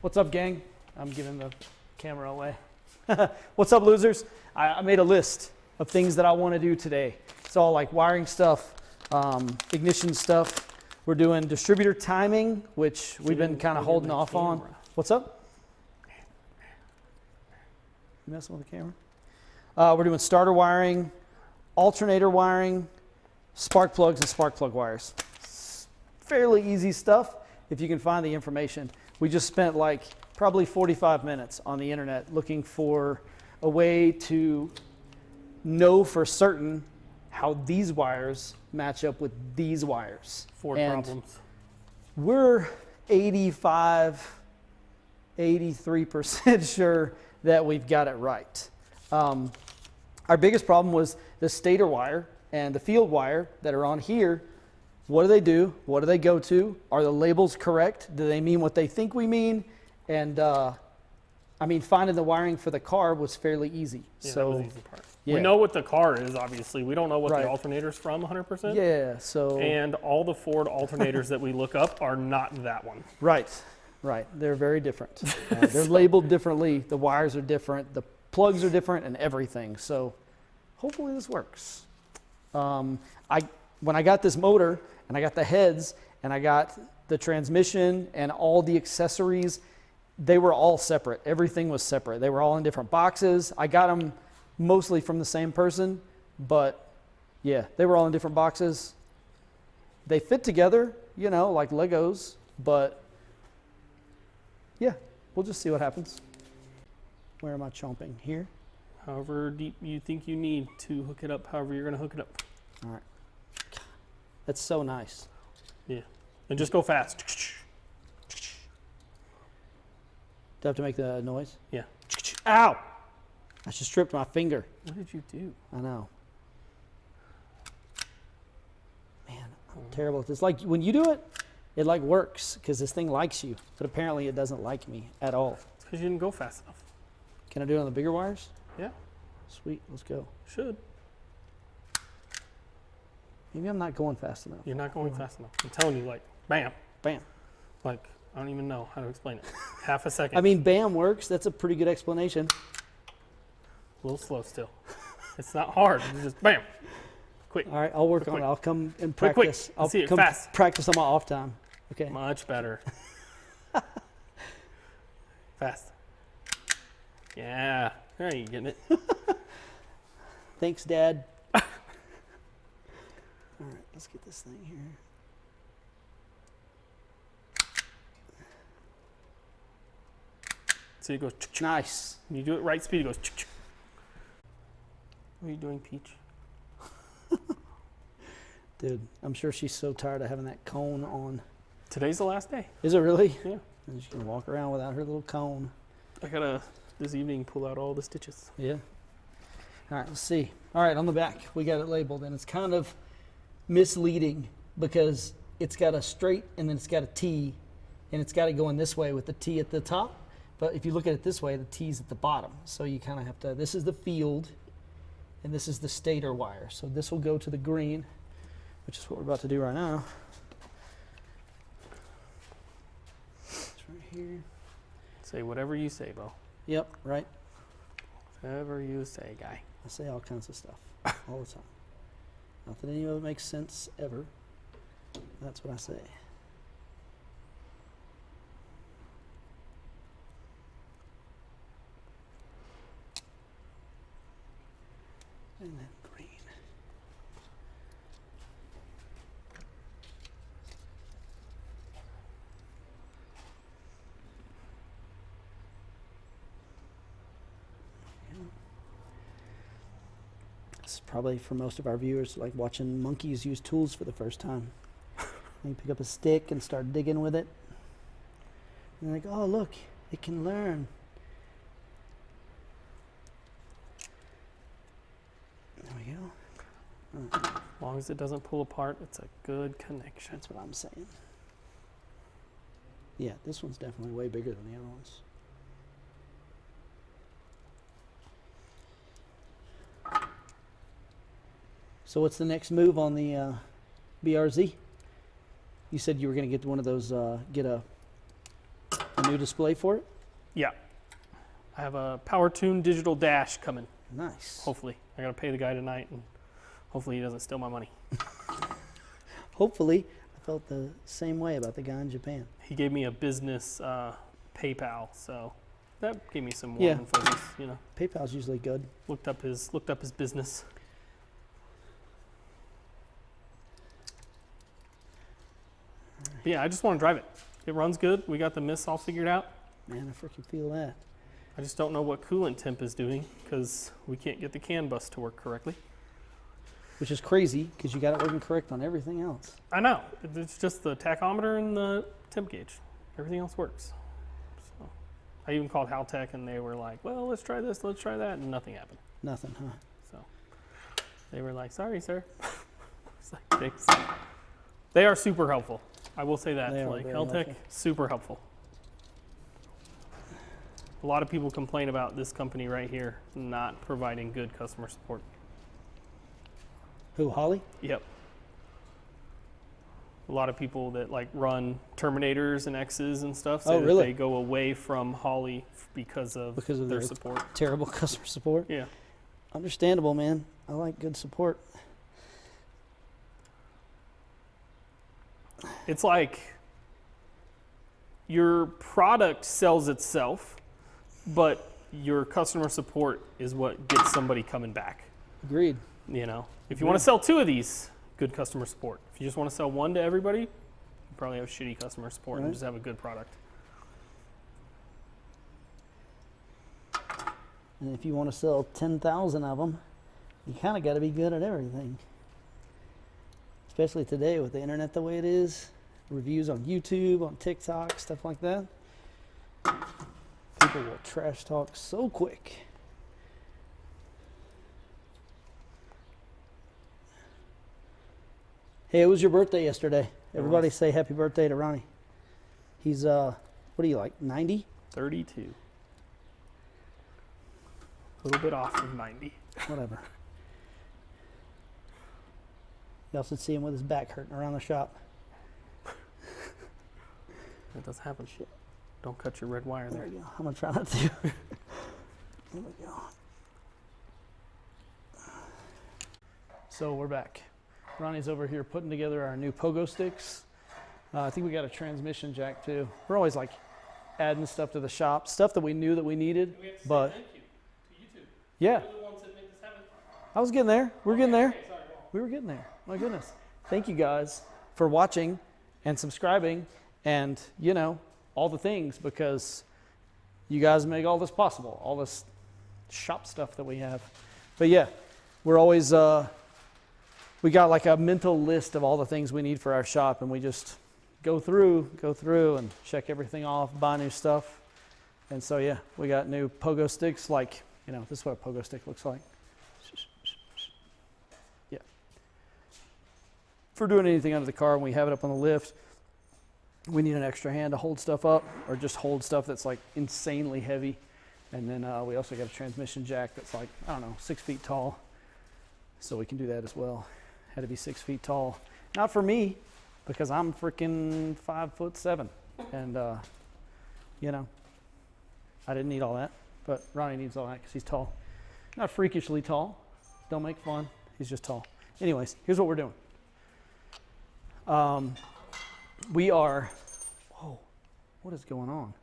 What's up, gang? I'm giving the camera away. What's up, losers? I made a list of things that I want to do today. It's all like wiring stuff, ignition stuff. We're doing distributor timing, which we've been kind of holding off on. What's up? You messing with the camera? We're doing starter wiring, alternator wiring, spark plugs, and spark plug wires. It's fairly easy stuff if you can find the information. We just spent like probably 45 minutes on the internet looking for a way to know for certain how these wires match up with these wires. Four problems. We're 83% sure that we've got it right. Our biggest problem was the stator wire and the field wire that are on here. What do they do? What do they go to? Are the labels correct? Do they mean what they think we mean? And I mean, finding the wiring for the car was fairly easy. Yeah, so that was the easy part. Yeah. We know what the car is, obviously. We don't know what Right. the alternator's from 100%. Yeah, so. And all the Ford alternators that we look up are not that one. Right. They're very different. They're labeled differently. The wires are different. The plugs are different and everything. So hopefully this works. When I got this motor and I got the heads and I got the transmission and all the accessories, they were all separate. Everything was separate. They were all in different boxes. I got them mostly from the same person, but yeah, they were all in different boxes. They fit together, you know, like Legos, but yeah, we'll just see what happens. Where am I chomping? Here? However deep you think you need to hook it up, however you're going to hook it up. All right. That's so nice. Yeah. And just go fast. Do I have to make the noise? Yeah. Ow! I just stripped my finger. What did you do? I know. Man, I'm terrible at this. Like when you do it, it like works because this thing likes you, but apparently it doesn't like me at all. It's because you didn't go fast enough. Can I do it on the bigger wires? Yeah. Sweet, let's go. Should. Maybe I'm not going fast enough. You're not going fast enough. I'm telling you, like, bam. Bam. Like, I don't even know how to explain it. Half a second. I mean, bam works. That's a pretty good explanation. A little slow still. It's not hard. It's just bam. Quick. All right, I'll work Quick. on it. I'll come and Quick. practice. I'll Let's see it come fast. practice on my off time. Okay. Much better. Fast. Yeah. All right, you getting it? Thanks, Dad. All right, let's get this thing here. So it goes. Nice. When you do it right speed, it goes. What are you doing, Peach? Dude, I'm sure she's so tired of having that cone on. Today's the last day. Is it really? Yeah. And she's gonna walk around without her little cone. I gotta, this evening, pull out all the stitches. Yeah. All right, let's see. All right, on the back, we got it labeled, and it's kind of misleading because it's got a straight and then it's got a T, and it's got to go in this way with the T at the top. But if you look at it this way, the T's at the bottom. So you kind of have to, this is the field, and this is the stator wire. So this will go to the green, which is what we're about to do right now. It's right here. Say whatever you say, Bo. Yep, right. Whatever you say, guy. I say all kinds of stuff all the time. Not that any of it makes sense ever. That's what I say. And then green. This is probably for most of our viewers like watching monkeys use tools for the first time. You pick up a stick and start digging with it. And they're like, oh look, it can learn. There we go. As long as it doesn't pull apart, it's a good connection. That's what I'm saying. Yeah, this one's definitely way bigger than the other ones. So what's the next move on the BRZ? You said you were going to get one of those, get a A new display for it? Yeah. I have a Power Tune digital dash coming, Nice. hopefully. I got to pay the guy tonight, and hopefully he doesn't steal my money. Hopefully. I felt the same way about the guy in Japan. He gave me a business PayPal, so that gave me some warm Yeah. and fuzzies, you know. PayPal's usually good. Looked up his business. But yeah, I just want to drive it. It runs good. We got the mists all figured out. Man, I freaking feel that. I just don't know what coolant temp is doing because we can't get the CAN bus to work correctly. Which is crazy because you got it working correct on everything else. I know. It's just the tachometer and the temp gauge. Everything else works. So I even called Haltech and they were like, well, let's try this, let's try that, and nothing happened. Nothing, huh? So they were like, sorry, sir. It's like, thanks. They are super helpful. I will say that. They are Like very Haltech, helpful. super helpful. A lot of people complain about this company right here not providing good customer support. Who, Holly? Yep. A lot of people that like run Terminators and X's and stuff say Oh, that really? they go away from Holly because of their their support. terrible customer support. Yeah. Understandable, man. I like good support. It's like your product sells itself, but your customer support is what gets somebody coming back. Agreed. You know, if you want to sell 2 of these, good customer support. If you just want to sell 1 to everybody, you probably have shitty customer support and Right. just have a good product. And if you want to sell 10,000 of them, you kind of got to be good at everything. Especially today with the internet the way it is, reviews on YouTube, on TikTok, stuff like that. People will trash talk so quick. Hey, it was your birthday yesterday. Everybody say happy birthday to Ronnie. He's, what are you, like 90? 32. A little bit off of 90. Whatever. You also see him with his back hurting around the shop. That does happen. Shit. Don't cut your red wire There there. we go. I'm going to try not to. There we go. So we're back. Ronnie's over here putting together our new pogo sticks. I think we got a transmission jack too. We're always like adding stuff to the shop, stuff that we knew that we needed. We have to say But- thank you to YouTube. Yeah, They're the ones that make this happen. I was getting there. We're getting there. Okay, sorry, go on. We were getting there. My goodness. Thank you guys for watching and subscribing and, you know, all the things because you guys make all this possible, all this shop stuff that we have. But yeah, we're always, we got like a mental list of all the things we need for our shop and we just go through and check everything off, buy new stuff. And so yeah, we got new pogo sticks like, you know, this is what a pogo stick looks like. Yeah. For doing anything under the car when we have it up on the lift, we need an extra hand to hold stuff up or just hold stuff that's like insanely heavy. And then we also got a transmission jack that's like, I don't know, 6 feet tall. So we can do that as well. Had to be 6 feet tall. Not for me, because I'm freaking 5'7". And, you know, I didn't need all that. But Ronnie needs all that because he's tall. Not freakishly tall. Don't make fun. He's just tall. Anyways, here's what we're doing. We are, whoa, what is going on?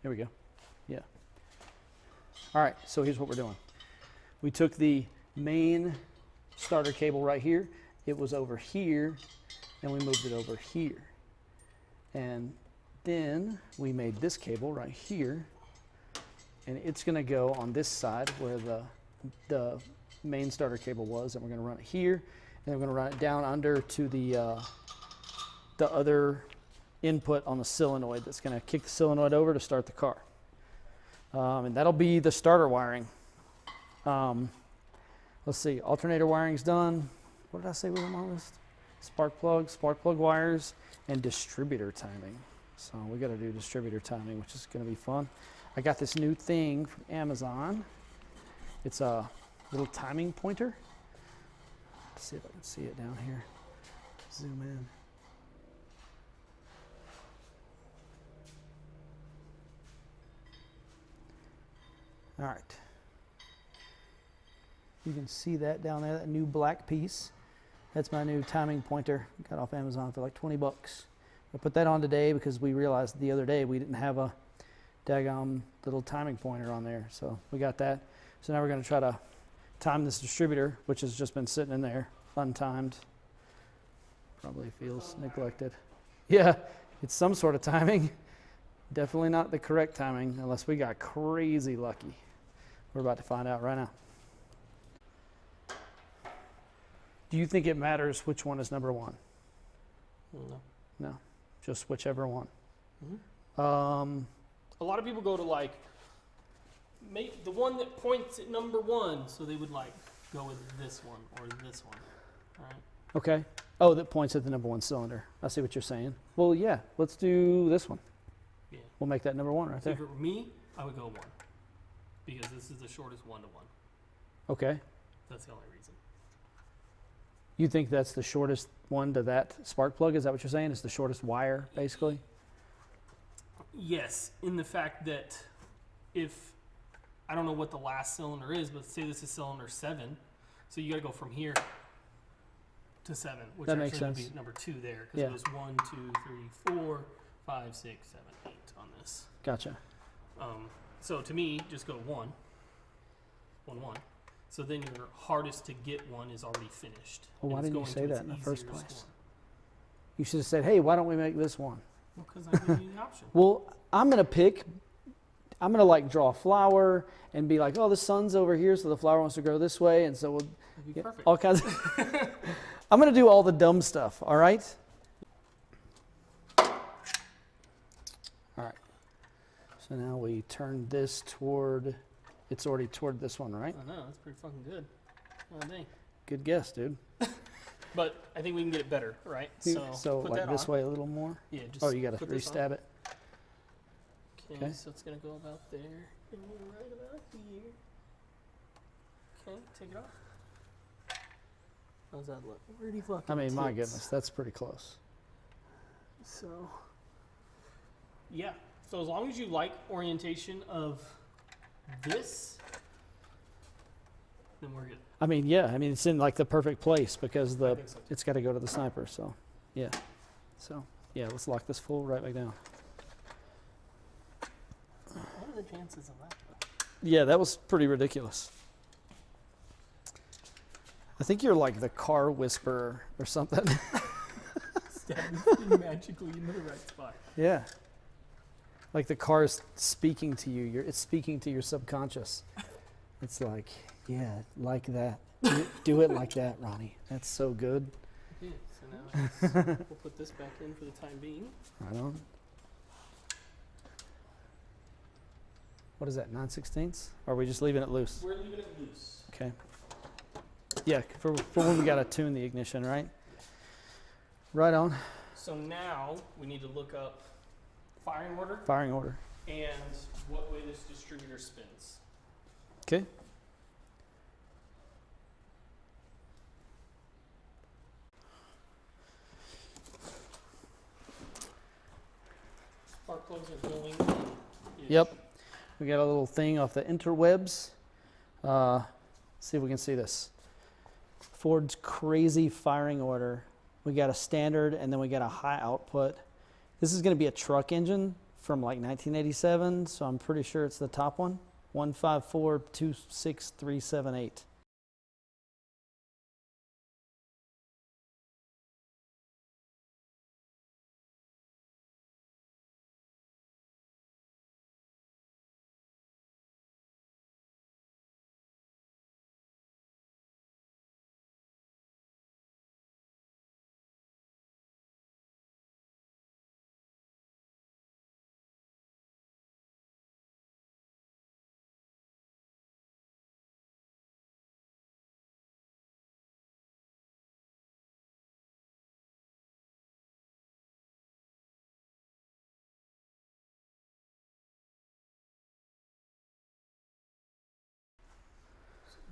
There we go. Yeah. All right, so here's what we're doing. We took the main starter cable right here. It was over here, and we moved it over here. And then we made this cable right here, and it's gonna go on this side where the main starter cable was, and we're gonna run it here, and then we're gonna run it down under to the other input on the solenoid that's gonna kick the solenoid over to start the car. And that'll be the starter wiring. Let's see, alternator wiring's done. What did I say was on my list? Spark plug wires, and distributor timing. So we gotta do distributor timing, which is gonna be fun. I got this new thing from Amazon. It's a little timing pointer. Let's see if I can see it down here. Zoom in. All right. You can see that down there, that new black piece. That's my new timing pointer. Got off Amazon for like 20 bucks. I put that on today because we realized the other day we didn't have a daggone little timing pointer on there. So we got that. So now we're going to try to time this distributor, which has just been sitting in there untimed. Probably feels neglected. Yeah, it's some sort of timing. Definitely not the correct timing unless we got crazy lucky. We're about to find out right now. Do you think it matters which one is number one? No. No, just whichever one. Mm-hmm. A lot of people go to like, make the one that points at number one, so they would like go with this one or this one, right? Okay. Oh, that points at the number one cylinder. I see what you're saying. Well, yeah, let's do this one. Yeah. We'll make that number one right So there. if it were me, I would go one, because this is the shortest one-to-one. Okay. That's the only reason. You think that's the shortest one to that spark plug? Is that what you're saying? It's the shortest wire, basically? Yes, in the fact that if, I don't know what the last cylinder is, but say this is cylinder 7, so you got to go from here to 7, which That actually makes would sense. be number 2 there, because Yeah. it was 1, 2, 3, 4, 5, 6, 7, 8 on this. Gotcha. So to me, just go 1, 1, 1. So then your hardest to get one is already finished. Well, why and it's didn't you going say to that its in the first easiest place? one. You should have said, hey, why don't we make this one? Well, because I give you the option. Well, I'm going to like draw a flower and be like, oh, the sun's over here, so the flower wants to grow this way. And so we'll That'd be get perfect. all kinds of, I'm going to do all the dumb stuff. All right. All right. So now we turn this toward, it's already toward this one, right? I know, that's pretty fucking good. Oh, dang. Good guess, dude. But I think we can get it better, right? So put like that this on. way a little more. Yeah, just Oh, you got to put this on. restab it. Okay, Okay. so it's gonna go about there and right about here. Okay, take it off. How's that look? Pretty fucking I mean, my tits. goodness, that's pretty close. So, yeah. So as long as you like orientation of this, then we're good. I mean, yeah. I mean, it's in like the perfect place because I think so. it's got to go to the sniper. So, yeah. So, yeah. Let's lock this full right back down. What are the chances of that? Yeah, that was pretty ridiculous. I think you're like the car whisperer or something. Stabbing magically into the right spot. Yeah. Like the car's speaking to you. It's speaking to your subconscious. It's like, yeah, like that. Do it like that, Ronnie. That's so good. Okay, so now we'll put this back in for the time being. Right on. What is that, 9/16? Or are we just leaving it loose? We're leaving it loose. Okay. Yeah, for when we got to tune the ignition, right? Right on. So now we need to look up firing order Firing order. and what way this distributor spins. Okay. Spark plugs are going in. Yep. We got a little thing off the interwebs. See if we can see this. Ford's crazy firing order. We got a standard and then we got a high output. This is going to be a truck engine from like 1987, so I'm pretty sure it's the top one. 154-26378.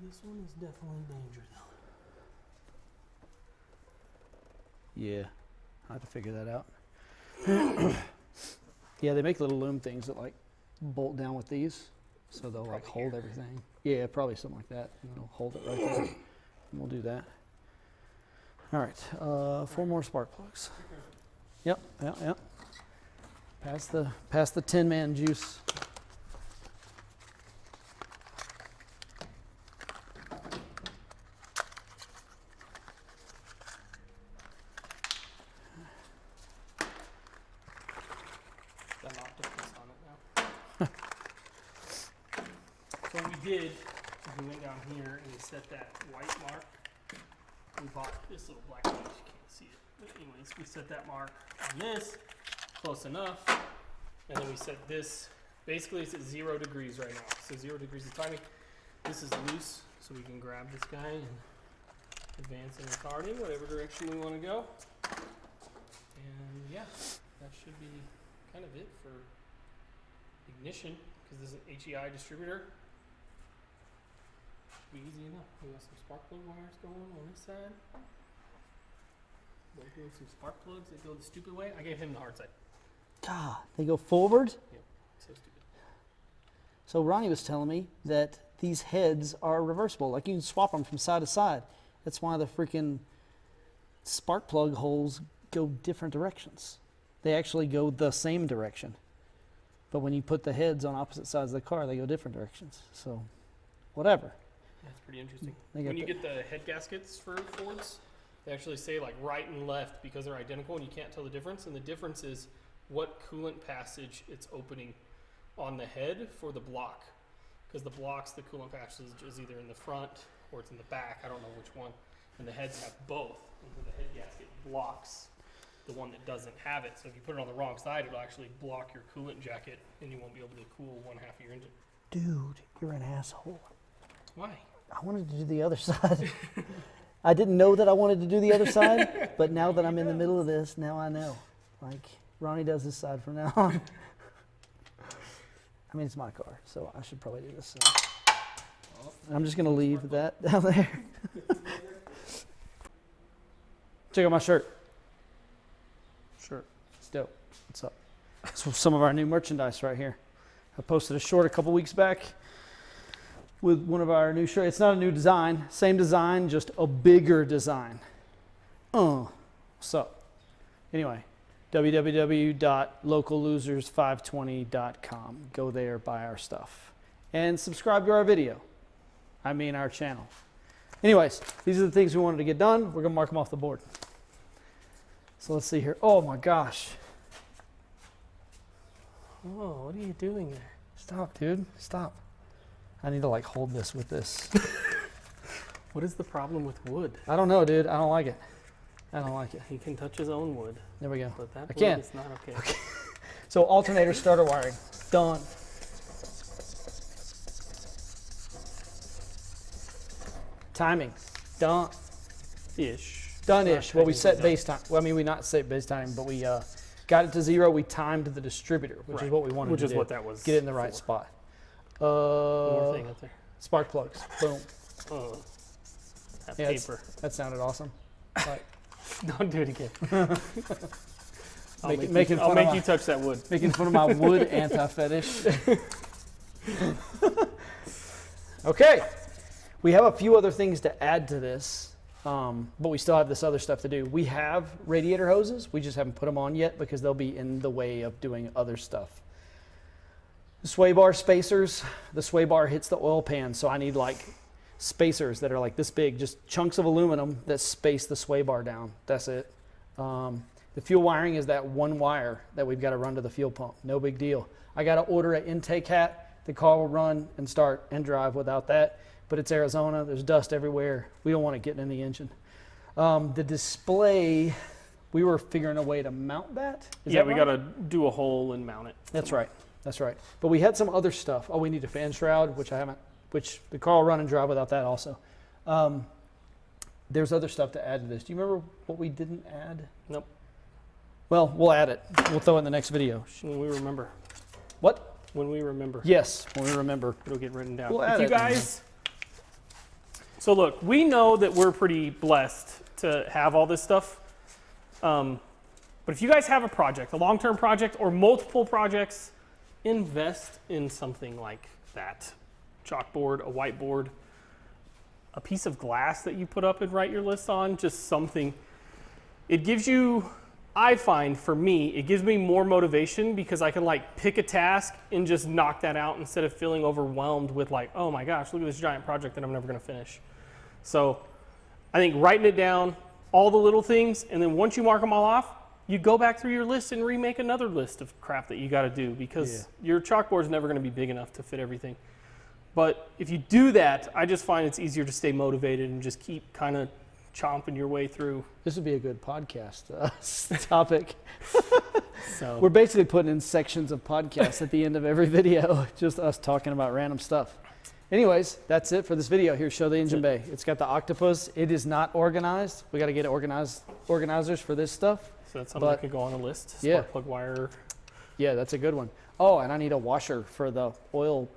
This one is definitely dangerous. Yeah, I have to figure that out. Yeah, they make little loom things that like bolt down with these. So they'll like Probably hold here. everything. Yeah, probably something like that. And they'll hold it right there. And we'll do that. All right, 4 more spark plugs. Yep. Pass the Tin Man juice. Got an octopus on it now. So what we did is we went down here and we set that white mark. We bought this little black piece, you can't see it. But anyways, we set that mark on this, close enough. And then we set this, basically it's at 0 degrees right now. So 0 degrees of timing. This is loose, so we can grab this guy and advance and retarding, whatever direction we want to go. And yeah, that should be kind of it for ignition, because this is an HEI distributor. Should be easy enough. We got some spark plug wires going on this side. We're doing some spark plugs that go the stupid way. I gave him the hard side. God, they go forward. So stupid. So Ronnie was telling me that these heads are reversible. Like you can swap them from side to side. That's why the freaking spark plug holes go different directions. They actually go the same direction. But when you put the heads on opposite sides of the car, they go different directions. So, whatever. That's pretty interesting. They When got you the- get the head gaskets for Fords, they actually say like right and left because they're identical and you can't tell the difference. And the difference is what coolant passage it's opening on the head for the block. Because the blocks, the coolant passage is either in the front or it's in the back. I don't know which one. And the heads have both. And the head gasket blocks the one that doesn't have it. So if you put it on the wrong side, it'll actually block your coolant jacket and you won't be able to cool one half of your engine. Dude, you're an asshole. Why? I wanted to do the other side. I didn't know that I wanted to do the other side, but now that I'm in the middle of this, now I know. Like, Ronnie does this side from now on. I mean, it's my car, so I should probably do this side. I'm just going to leave that down there. Check out my shirt. Sure. It's dope. What's up? So some of our new merchandise right here. I posted a short a couple weeks back with one of our new shirts. It's not a new design, same design, just a bigger design. What's up? Anyway, www.locallosers520.com. Go there, buy our stuff. And subscribe to our video. I mean our channel. Anyways, these are the things we wanted to get done. We're gonna mark them off the board. So let's see here. Oh my gosh. Oh, what are you doing there? Stop, dude. Stop. I need to like hold this with this. What is the problem with wood? I don't know, dude. I don't like it. I don't like it. He can touch his own wood, There we go. but that I wood can. is not okay. So alternator starter wiring. Done. Timing. Done. Ish. Done-ish. Well, we set technically base time. Well, I mean, we not set base time, but we got it to 0. We timed the distributor, which is Right. what we wanted Which to is do. what that was. Get it in the right for. spot. One more thing up there. Spark plugs. Boom. Oh, that Yeah, paper. That sounded awesome. Like, Don't do it again. I'll Make- make, making you, I'll fun of make my- you touch that wood. making fun of my wood anti-fetish. Okay. We have a few other things to add to this, but we still have this other stuff to do. We have radiator hoses. We just haven't put them on yet because they'll be in the way of doing other stuff. The sway bar spacers. The sway bar hits the oil pan, so I need like spacers that are like this big, just chunks of aluminum that space the sway bar down. That's it. The fuel wiring is that one wire that we've got to run to the fuel pump. No big deal. I got to order an intake hat. The car will run and start and drive without that. But it's Arizona. There's dust everywhere. We don't want it getting in the engine. The display, we were figuring a way to mount that. Is Yeah, that we right? got to do a hole and mount it. That's right. That's right. But we had some other stuff. Oh, we need a fan shroud, which the car will run and drive without that also. There's other stuff to add to this. Do you remember what we didn't add? Nope. Well, we'll add it. We'll throw it in the next video. When we remember. What? When we remember. Yes, when we remember. It'll get written down. We'll If add you it. guys. So look, we know that we're pretty blessed to have all this stuff. But if you guys have a project, a long-term project or multiple projects, invest in something like that chalkboard, a whiteboard, a piece of glass that you put up and write your list on, just something. It gives you, I find for me, it gives me more motivation because I can like pick a task and just knock that out instead of feeling overwhelmed with like, oh my gosh, look at this giant project that I'm never gonna finish. So I think writing it down, all the little things, and then once you mark them all off, you go back through your list and remake another list of crap that you gotta do because your chalkboard is never gonna be big enough to fit everything. But if you do that, I just find it's easier to stay motivated and just keep kind of chomping your way through. This would be a good podcast topic. So We're basically putting in sections of podcasts at the end of every video, just us talking about random stuff. Anyways, that's it for this video. Here, show the engine bay. It's got the octopus. It is not organized. We got to get organizers for this stuff. So that's something that could go on a list. Yeah. Spark plug wire. Yeah, that's a good one. Oh, and I need a washer for the oil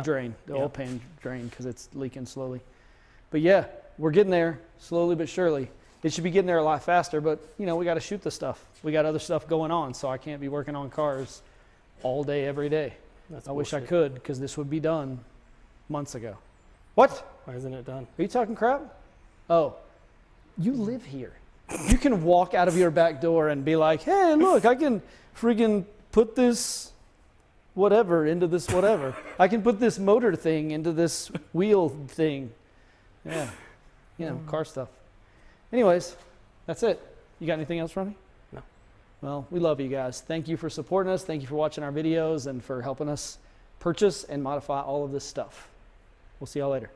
drain, the oil pan drain, because it's leaking slowly. But yeah, we're getting there slowly but surely. It should be getting there a lot faster, but you know, we got to shoot the stuff. We got other stuff going on, so I can't be working on cars all day, every day. That's I wish I bullshit. could, because this would be done months ago. What? Why isn't it done? Are you talking crap? Oh, you live here. You can walk out of your back door and be like, hey, look, I can freaking put this whatever into this whatever. I can put this motor thing into this wheel thing. Yeah, you know, car stuff. Anyways, that's it. You got anything else for me? No. Well, we love you guys. Thank you for supporting us. Thank you for watching our videos and for helping us purchase and modify all of this stuff. We'll see y'all later.